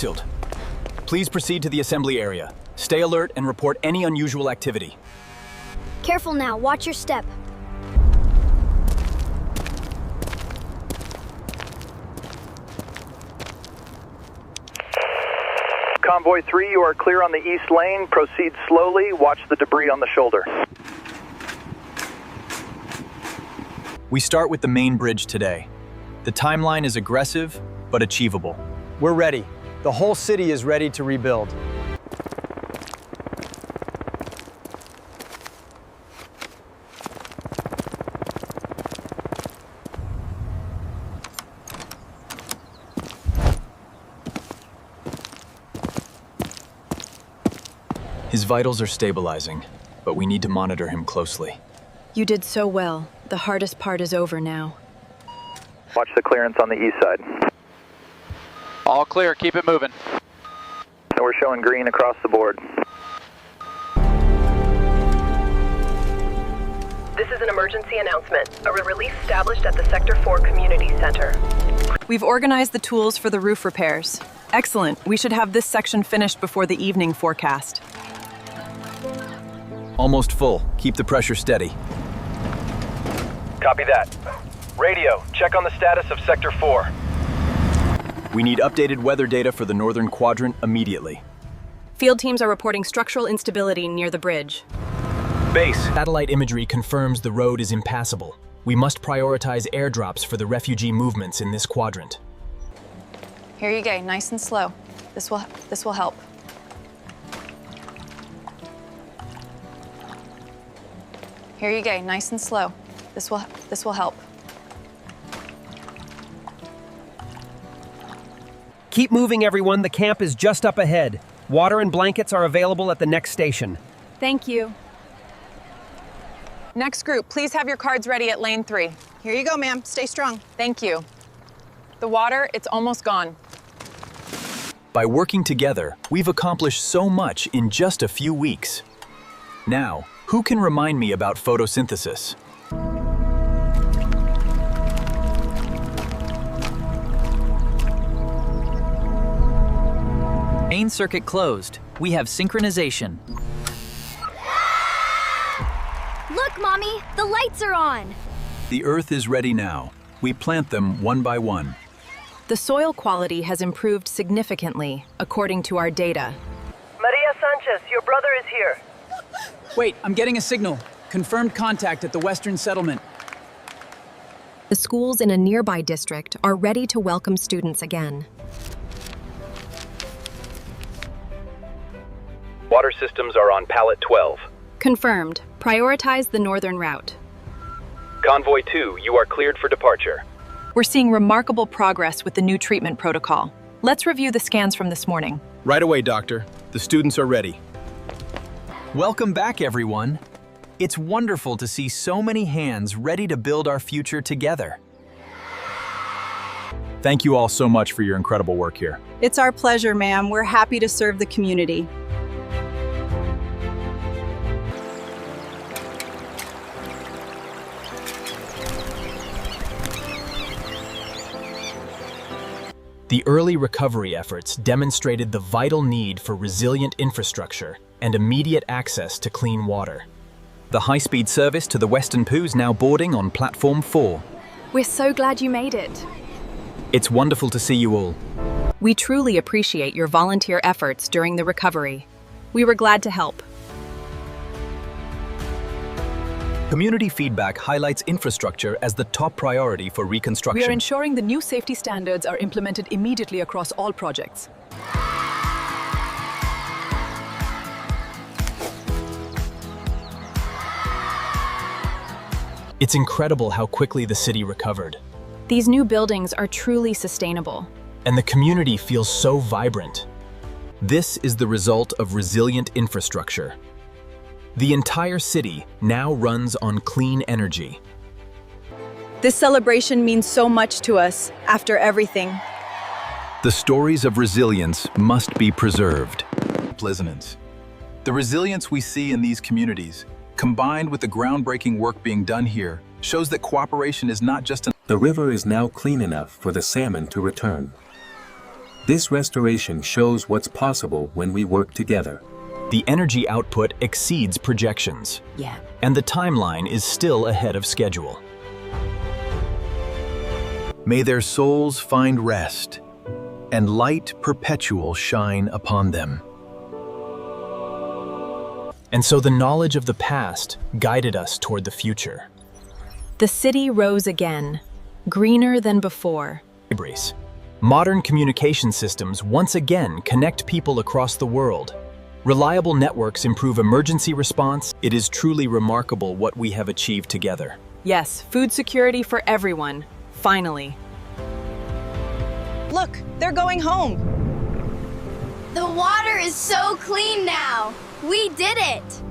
sealed. Please proceed to the assembly area. Stay alert and report any unusual activity. Careful now, watch your step. Convoy 3, you are clear on the east lane. Proceed slowly. Watch the debris on the shoulder. We start with the main bridge today. The timeline is aggressive, but achievable. We're ready. The whole city is ready to rebuild. His vitals are stabilizing, but we need to monitor him closely. You did so well. The hardest part is over now. Watch the clearance on the east side. All clear, keep it moving. And we're showing green across the board. This is an emergency announcement. A release established at the Sector 4 Community Center. We've organized the tools for the roof repairs. Excellent. We should have this section finished before the evening forecast. Almost full. Keep the pressure steady. Copy that. Radio, check on the status of Sector 4. We need updated weather data for the northern quadrant immediately. Field teams are reporting structural instability near the bridge. Base. Satellite imagery confirms the road is impassable. We must prioritize airdrops for the refugee movements in this quadrant. Here you go, nice and slow. This will help. Here you go, nice and slow. This will help. Keep moving, everyone. The camp is just up ahead. Water and blankets are available at the next station. Thank you. Next group, please have your cards ready at lane 3. Here you go, ma'am. Stay strong. Thank you. The water, it's almost gone. By working together, we've accomplished so much in just a few weeks. Now, who can remind me about photosynthesis? Main circuit closed. We have synchronization. Look, Mommy, the lights are on. The Earth is ready now. We plant them one by one. The soil quality has improved significantly, according to our data. Maria Sanchez, your brother is here. Wait, I'm getting a signal. Confirmed contact at the Western Settlement. The schools in a nearby district are ready to welcome students again. Water systems are on pallet 12. Confirmed. Prioritize the northern route. Convoy 2, you are cleared for departure. We're seeing remarkable progress with the new treatment protocol. Let's review the scans from this morning. Right away, Doctor. The students are ready. Welcome back, everyone. It's wonderful to see so many hands ready to build our future together. Thank you all so much for your incredible work here. It's our pleasure, ma'am. We're happy to serve the community. The early recovery efforts demonstrated the vital need for resilient infrastructure and immediate access to clean water. The high-speed service to the Western Poo is now boarding on Platform 4. We're so glad you made it. It's wonderful to see you all. We truly appreciate your volunteer efforts during the recovery. We were glad to help. Community feedback highlights infrastructure as the top priority for reconstruction. We are ensuring the new safety standards are implemented immediately across all projects. It's incredible how quickly the city recovered. These new buildings are truly sustainable. And the community feels so vibrant. This is the result of resilient infrastructure. The entire city now runs on clean energy. This celebration means so much to us after everything. The stories of resilience must be preserved. Pleasantness. The resilience we see in these communities, combined with the groundbreaking work being done here, shows that cooperation is not just an... The river is now clean enough for the salmon to return. This restoration shows what's possible when we work together. The energy output exceeds projections. Yeah. And the timeline is still ahead of schedule. May their souls find rest, and light perpetual shine upon them. And so the knowledge of the past guided us toward the future. The city rose again, greener than before. Modern communication systems once again connect people across the world. Reliable networks improve emergency response. It is truly remarkable what we have achieved together. Yes, food security for everyone. Finally. Look, they're going home. The water is so clean now. We did it.